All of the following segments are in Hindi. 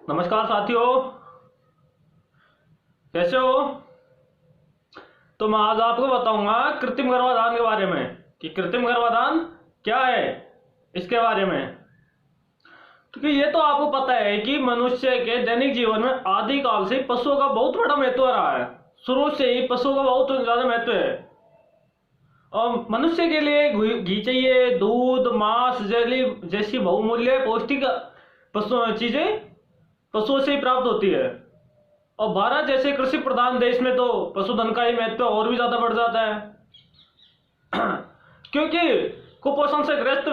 नमस्कार साथियों, कैसे हो। तो मैं आज आपको बताऊंगा कृत्रिम गर्भाधान के बारे में कि कृत्रिम गर्भाधान क्या है, इसके बारे में। क्योंकि ये तो आपको पता है कि मनुष्य के दैनिक जीवन में आदिकाल से पशुओं का बहुत बड़ा महत्व रहा है। शुरू से ही पशुओं का बहुत ज्यादा महत्व है और मनुष्य के लिए घी चाहिए, दूध, मांस जैसी बहुमूल्य पौष्टिक पशु चीजें पशुओं से ही प्राप्त होती है। और भारत जैसे कृषि प्रधान देश में तो पशुधन का ही महत्व और भी ज्यादा बढ़ जाता है क्योंकि कुपोषण से ग्रस्त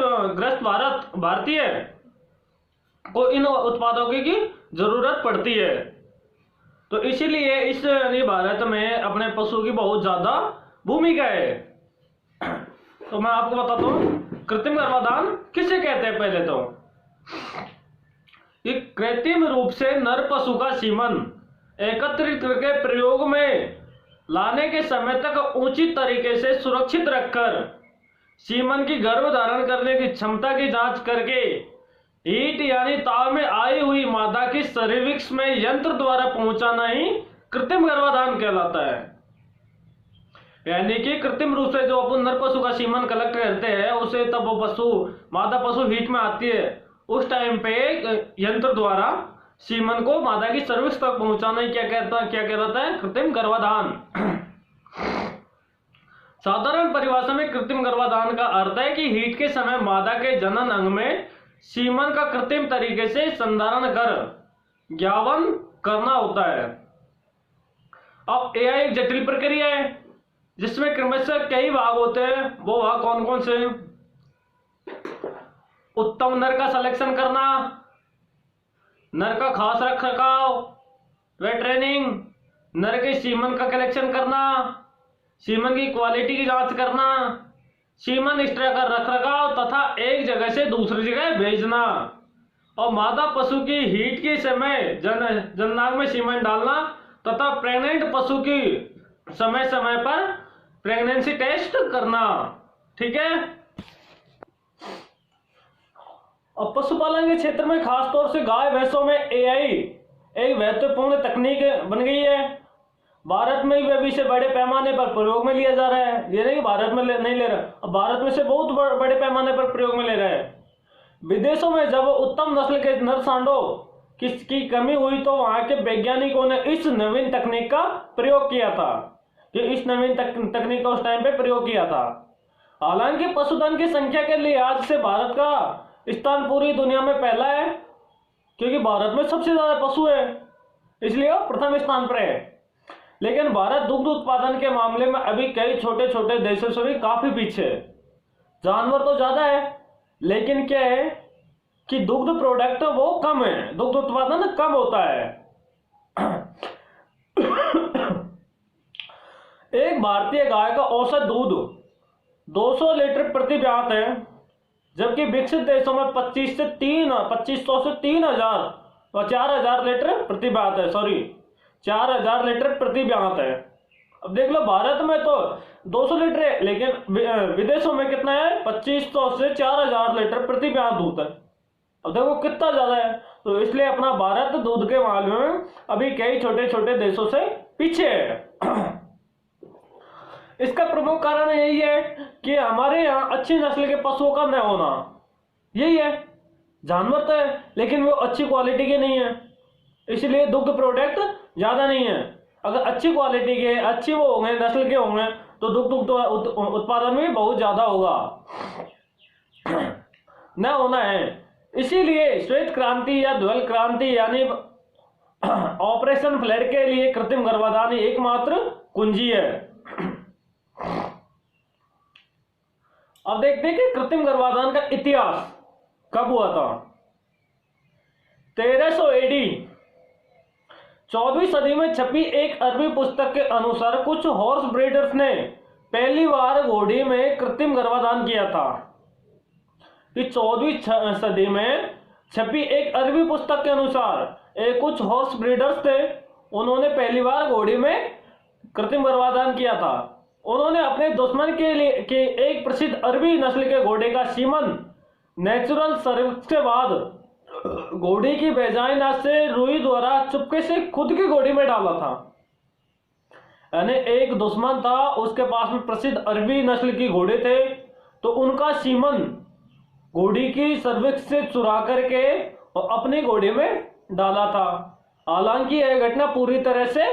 भारतीय को इन उत्पादों की जरूरत पड़ती है। तो इसीलिए इस भारत में अपने पशु की बहुत ज्यादा भूमिका है। तो मैं आपको बताता हूँ कृत्रिम गर्भाधान किसे कहते हैं। पहले तो कि कृत्रिम रूप से नर पशु का सीमन एकत्रित करके प्रयोग में लाने के समय तक उचित तरीके से सुरक्षित रखकर सीमन की गर्भ धारण करने की क्षमता की जांच करके हीट यानी ताव में आई हुई मादा की सर्विक्स में यंत्र द्वारा पहुंचाना ही कृत्रिम गर्भाधान कहलाता है। यानी कि कृत्रिम रूप से जो अपन नर पशु का सीमन कलेक्ट करते हैं उसे तब वो मादा पशु हीट में आती है, उस टाइम पे यंत्र द्वारा सीमन को मादा की सर्विक्स तक पहुंचाना ही क्या कहलाता है, कृत्रिम गर्भाधान। साधारण परिभाषा में कृत्रिम गर्भाधान का अर्थ है कि हीट के समय मादा के जनन अंग में सीमन का कृत्रिम तरीके से संधारण कर ज्ञापन करना होता है। अब यह एक जटिल प्रक्रिया है जिसमें क्रमशः कई भाग होते हैं। वो भाग कौन कौन से? उत्तम नर का सिलेक्शन करना, नर का खास रखरखाव व ट्रेनिंग, नर के सीमन का कलेक्शन करना, सीमन की क्वालिटी की जांच करना, सीमन स्ट्रा का रखरखाव तथा एक जगह से दूसरी जगह भेजना और मादा पशु की हीट के समय जननांग में सीमन डालना तथा प्रेग्नेंट पशु की समय समय पर प्रेगनेंसी टेस्ट करना। ठीक है। और पशुपालन के क्षेत्र में खासतौर से गाय भैंसों में एआई एक महत्वपूर्ण तकनीक बन गई है। भारत में भी अभी से बड़े पैमाने पर प्रयोग में लिया जा रहा है। ये नहीं कि भारत में नहीं ले रहा, अब भारत में से बहुत बड़े पैमाने पर प्रयोग में ले रहा है। विदेशों में जब उत्तम नस्ल के नर सांडों की कमी हुई तो वहां के वैज्ञानिकों ने इस नवीन तकनीक का प्रयोग किया था तकनीक का उस टाइम पे प्रयोग किया था। हालांकि पशुधन की संख्या के लिहाज से भारत का स्थान पूरी दुनिया में पहला है क्योंकि भारत में सबसे ज्यादा पशु है, इसलिए वो प्रथम स्थान पर है। लेकिन भारत दुग्ध उत्पादन के मामले में अभी कई छोटे छोटे देशों से भी काफी पीछे है। जानवर तो ज्यादा है लेकिन क्या है कि दुग्ध प्रोडक्ट वो कम है, दुग्ध उत्पादन कम होता है। एक भारतीय गाय का औसत दूध 200 लीटर प्रति ब्यात है, जबकि विकसित देशों में 2500 से 3000 और 4000 लीटर प्रति ब्यात है। 4000 लीटर प्रति ब्यात है। अब देख लो भारत में तो 200 लीटर है लेकिन विदेशों में कितना है, 2500 से 4000 लीटर प्रति ब्यात दूध है। अब देखो कितना ज्यादा है। तो इसलिए अपना भारत दूध के मामले में अभी कई छोटे छोटे देशों से पीछे है। इसका प्रमुख कारण यही है कि हमारे यहाँ अच्छी नस्ल के पशुओं का न होना। यही है, जानवर तो है लेकिन वो अच्छी क्वालिटी के नहीं है, इसलिए दुग्ध प्रोडक्ट ज्यादा नहीं है। अगर अच्छी क्वालिटी के अच्छी वो होंगे, नस्ल के होंगे तो दुग्ध उत्पादन भी बहुत ज्यादा होगा। न होना है, इसीलिए श्वेत क्रांति या ध्वल क्रांति यानी ऑपरेशन फ्लड के लिए कृत्रिम गर्भाधान एकमात्र कुंजी है। अब देखते हैं कि कृत्रिम गर्भाधान का इतिहास कब हुआ था। 1300 एडी 14वीं सदी में छपी एक अरबी पुस्तक के अनुसार कुछ हॉर्स ब्रीडर्स ने पहली बार घोड़ी में कृत्रिम गर्भाधान किया था। कि 14वीं सदी में छपी एक अरबी पुस्तक के अनुसार कुछ हॉर्स ब्रीडर्स थे, उन्होंने पहली बार घोड़ी में कृत्रिम गर्भाधान किया था। उन्होंने अपने दुश्मन के एक प्रसिद्ध अरबी नस्ल के घोड़े का सीमन नेचुरल सर्विक्स के बाद घोड़ी की बेजायना से रूई द्वारा चुपके से खुद की घोड़ी में डाला था। यानी एक दुश्मन था, उसके पास में प्रसिद्ध अरबी नस्ल की घोड़े थे, तो उनका सीमन घोड़ी की सर्विक्स से चुरा करके और अपनी घोड़ी में डाला था। हालांकि यह घटना पूरी तरह से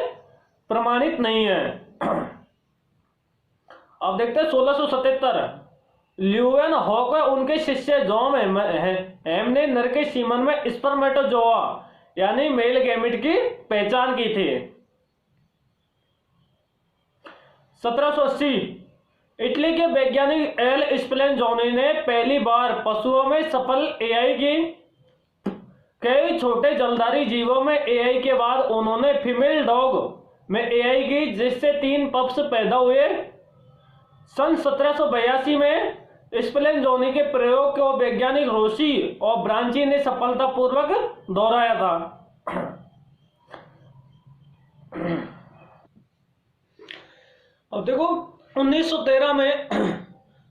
प्रमाणित नहीं है। अब देखते हैं 1677 ल्यूवेन हॉक उनके शिष्य जॉन हेम ने नर के सीमन में स्पर्मेटोजोआ यानी मेल गैमेट की पहचान की थी। 1780 इटली के वैज्ञानिक एल स्प्लेंजोनी ने पहली बार पशुओं में सफल एआई की। कई छोटे जलधारी जीवों में एआई के बाद उन्होंने फीमेल डॉग में एआई की, जिससे 3 पप्स पैदा हुए। सन 1782 में स्प्लेंजोनी के प्रयोग को वैज्ञानिक रोसी और ब्रांची ने सफलतापूर्वक दोहराया था। अब देखो 1913 में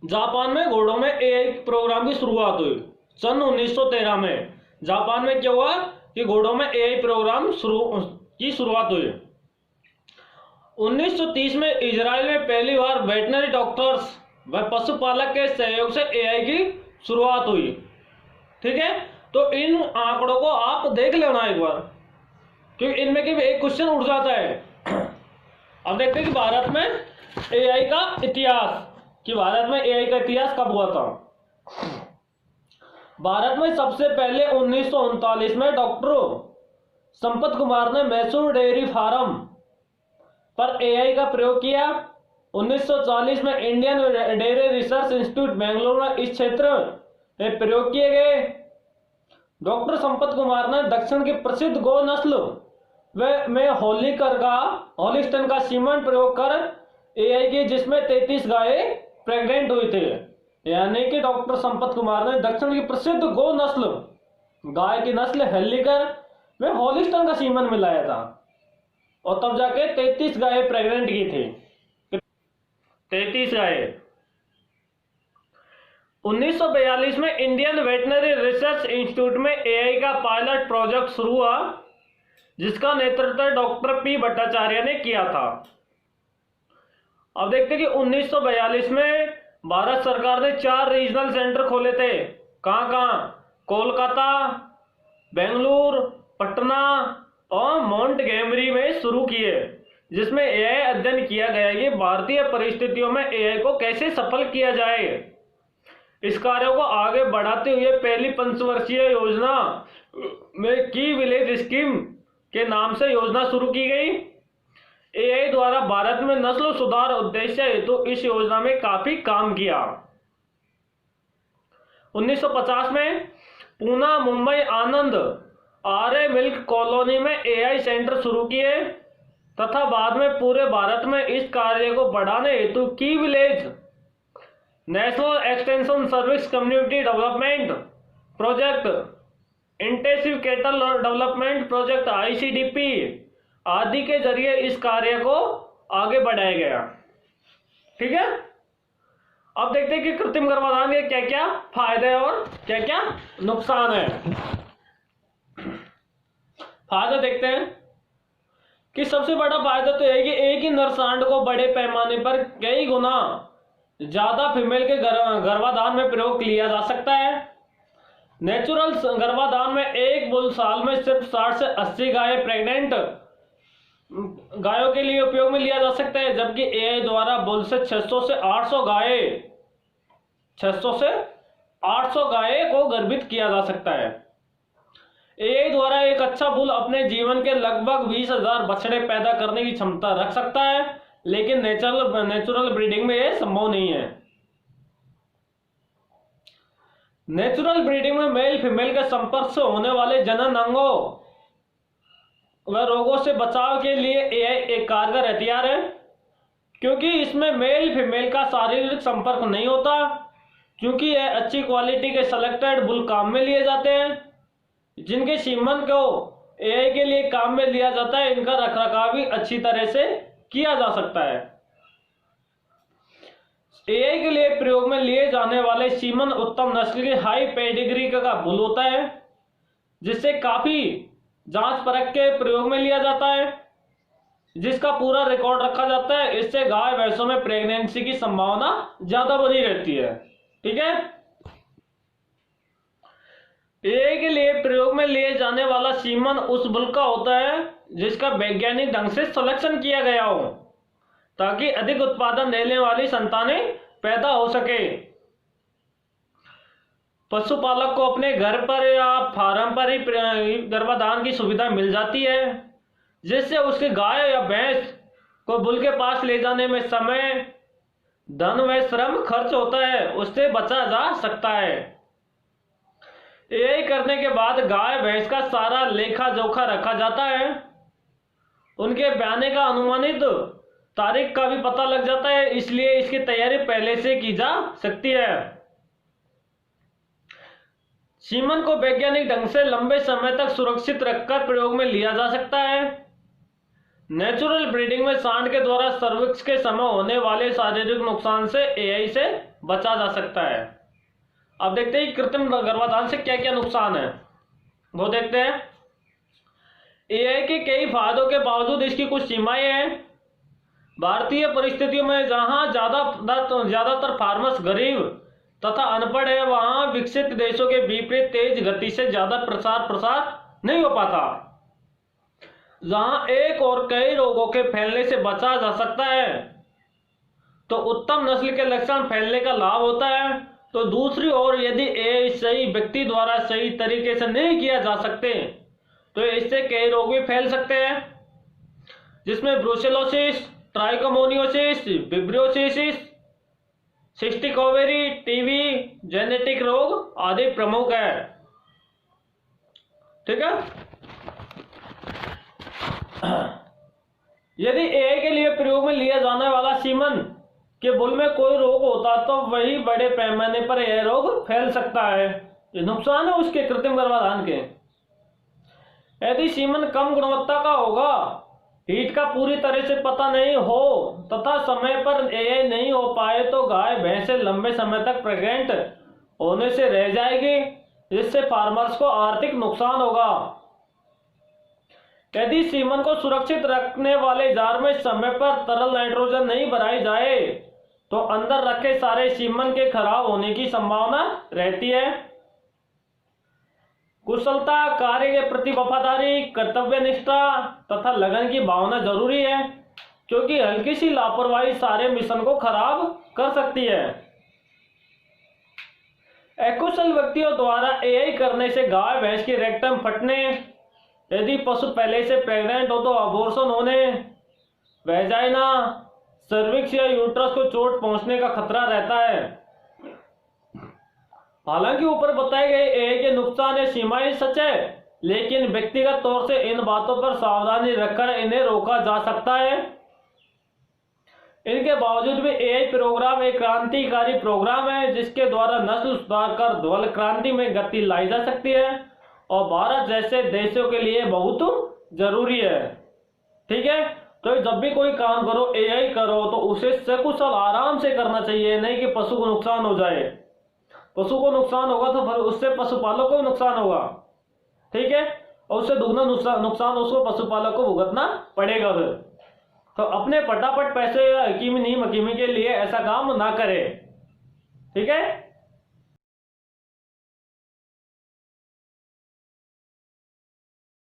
जापान में घोड़ों में एआई प्रोग्राम की शुरुआत हुई। सन 1913 में जापान में क्या हुआ कि घोड़ों में एआई प्रोग्राम की शुरुआत हुई। 1930 में इजराइल में पहली बार वेटनरी डॉक्टर्स व पशुपालक के सहयोग से एआई की शुरुआत हुई। ठीक है, तो इन आंकड़ों को आप देख लेना एक बार, क्योंकि इनमें भी एक क्वेश्चन उठ जाता है। अब देखते हैं कि भारत में एआई का इतिहास, कि भारत में एआई का इतिहास कब हुआ था। भारत में सबसे पहले 1939 में डॉक्टर संपत कुमार ने मैसूर डेयरी फार्म पर एआई का प्रयोग किया। 1940 में Indian dairy research institute Bengaluru में इस क्षेत्र में प्रयोग किए गए। डॉक्टर संपत कुमार ने दक्षिण की प्रसिद्ध गौ नस्ल में हॉलिस्टन का सीमन प्रयोग कर एआई की, जिसमें 33 गायें प्रेग्नेंट हुई थी। यानी कि डॉक्टर संपत कुमार ने दक्षिण की प्रसिद्ध गौ नस्ल गाय की नस्ल हेलिकर में हॉलिस्टन का सीमन मिलाया था और तब जाके 33 गायें प्रेग्नेंट की थी। 33 गायें। 1942 में इंडियन वेटनरी रिसर्च इंस्टीट्यूट में एआई का पायलट प्रोजेक्ट शुरू हुआ, जिसका नेतृत्व डॉक्टर पी भट्टाचार्य ने किया था। अब देखते हैं कि 1942 में भारत सरकार ने 4 रीजनल सेंटर खोले थे। कहां? कोलकाता, बेंगलुरु, पटना और मोंटगोमरी में शुरू किए, जिसमें एआई अध्ययन किया गया कि भारतीय परिस्थितियों में एआई को कैसे सफल किया जाए। इस कार्य को आगे बढ़ाते हुए पहली पंचवर्षीय योजना में की विलेज स्कीम के नाम से योजना शुरू की गई। एआई द्वारा भारत में नस्ल सुधार उद्देश्य हेतु इस योजना में काफी काम किया। 1950 में पूना, मुंबई, आनंद आर्य मिल्क कॉलोनी में एआई सेंटर शुरू किए तथा बाद में पूरे भारत में इस कार्य को बढ़ाने हेतु की village national extension service community development project, intensive cattle development project ICDP आदि के जरिए इस कार्य को आगे बढ़ाया गया। ठीक है, अब देखते हैं कि कृत्रिम गर्भाधान के क्या क्या फायदे और क्या क्या नुकसान है। फायदा देखते हैं कि सबसे बड़ा फायदा तो है कि एक ही नर सांड को बड़े पैमाने पर कई गुना ज्यादा फीमेल के गर्भाधान में प्रयोग लिया जा सकता है। नेचुरल गर्भाधान में एक बुल साल में सिर्फ 60 से 80 गायें प्रेग्नेंट गायों के लिए उपयोग में लिया जा सकता है, जबकि एआई द्वारा बुल से 600 से 800 गायें को गर्भित किया जा सकता है। एआई द्वारा एक अच्छा बुल अपने जीवन के लगभग 20,000 बछड़े पैदा करने की क्षमता रख सकता है, लेकिन नेचुरल ब्रीडिंग में यह संभव नहीं है। नेचुरल ब्रीडिंग में मेल फीमेल के संपर्क से होने वाले जनन अंगों व रोगों से बचाव के लिए एआई एक कारगर हथियार है, क्योंकि इसमें मेल फीमेल का शारीरिक संपर्क नहीं होता। क्योंकि यह अच्छी क्वालिटी के सेलेक्टेड बुल काम में लिए जाते हैं, जिनके सीमन को एआई के लिए काम में लिया जाता है। इनका रखरखाव भी अच्छी तरह से किया जा सकता है। एआई के लिए प्रयोग में लिए जाने वाले सीमन उत्तम नस्ल की हाई पेडिग्री का बुल होता है, जिससे काफी जांच परख के प्रयोग में लिया जाता है, जिसका पूरा रिकॉर्ड रखा जाता है। इससे गाय भैंसों में प्रेगनेंसी की संभावना ज्यादा बनी रहती है। ठीक है। एआई के लिए प्रयोग में लिए जाने वाला सीमन उस बुल का होता है जिसका वैज्ञानिक ढंग से सिलेक्शन किया गया हो, ताकि अधिक उत्पादन देने वाली संतानें पैदा हो सके। पशुपालक को अपने घर पर या फार्म पर ही गर्भाधान की सुविधा मिल जाती है, जिससे उसके गाय या भैंस को बुल के पास ले जाने में समय, धन व श्रम खर्च होता है, उससे बचा जा सकता है। एआई करने के बाद गाय भैंस का सारा लेखा जोखा रखा जाता है, उनके ब्याने का अनुमानित तारीख का भी पता लग जाता है, इसलिए इसकी तैयारी पहले से की जा सकती है। सीमन को वैज्ञानिक ढंग से लंबे समय तक सुरक्षित रखकर प्रयोग में लिया जा सकता है। नेचुरल ब्रीडिंग में सांड के द्वारा सर्विक्स के समय होने वाले शारीरिक नुकसान से एआई से बचा जा सकता है। अब देखते हैं कृत्रिम गर्भाधान से क्या क्या नुकसान है, वो देखते हैं। एआई के कई फायदों के बावजूद इसकी कुछ सीमाएं हैं। भारतीय परिस्थितियों में जहां ज्यादातर फार्मर्स गरीब तथा अनपढ़ है, वहां विकसित देशों के विपरीत तेज गति से ज्यादा प्रसार नहीं हो पाता। जहां एक और कई रोगों के फैलने से बचा जा सकता है तो उत्तम नस्ल के लक्षण फैलने का लाभ होता है, तो दूसरी ओर यदि ये सही व्यक्ति द्वारा सही तरीके से नहीं किया जा सकते तो इससे कई रोग भी फैल सकते हैं, जिसमें brucellosis, trichomoniasis, vibriosis, cystic ovary, TB, genetic रोग आदि प्रमुख है। ठीक है। यदि एआई के लिए प्रयोग में लिया जाने वाला सीमन के बुल में कोई रोग होता तो वही बड़े पैमाने पर यह रोग फैल सकता है। ये नुकसान है उसके कृत्रिम गर्भाधान के। यदि सीमन कम गुणवत्ता का होगा, हीट का पूरी तरह से पता नहीं हो तथा समय पर एआई नहीं हो पाए तो गाय भैंसे लंबे समय तक प्रेग्नेंट होने से रह जाएगी, जिससे फार्मर्स को आर्थिक नुकसान होगा। यदि सीमन को सुरक्षित रखने वाले जार में समय पर तरल नाइट्रोजन नहीं भराई जाए तो अंदर रखे सारे सीमन के खराब होने की संभावना रहती है। कुशलता, कार्य के प्रति वफादारी, कर्तव्य निष्ठा तथा लगन की भावना जरूरी है, क्योंकि हल्की सी लापरवाही सारे मिशन को खराब कर सकती है। अकुशल व्यक्तियों द्वारा एआई करने से गाय भैंस की रेक्टम फटने, यदि पशु पहले से प्रेग्नेंट हो तो अबॉर्शन होने, वेजाइना, सर्विक्स या यूट्रस को चोट पहुंचने का खतरा रहता है। हालांकि ऊपर बताए गए एआई के नुकसान या सीमाएं सच है, लेकिन व्यक्तिगत तौर से इन बातों पर सावधानी रखकर इन्हें रोका जा सकता है। इनके बावजूद भी एआई प्रोग्राम एक क्रांतिकारी प्रोग्राम है, जिसके द्वारा नस्ल सुधार कर ध्वल क्रांति में गति लाई जा सकती है और भारत जैसे देशों के लिए बहुत जरूरी है। ठीक है। तो जब भी कोई काम करो, एआई करो, तो उसे सकुशल आराम से करना चाहिए, नहीं कि पशु को नुकसान हो जाए। पशु को नुकसान होगा तो फिर उससे पशुपालक को नुकसान होगा। ठीक है। और उससे दुगना नुकसान उसको पशुपालक को भुगतना पड़ेगा। फिर तो अपने फटाफट पैसे या हकीमी नीम हकीमी के लिए ऐसा काम ना करे। ठीक है।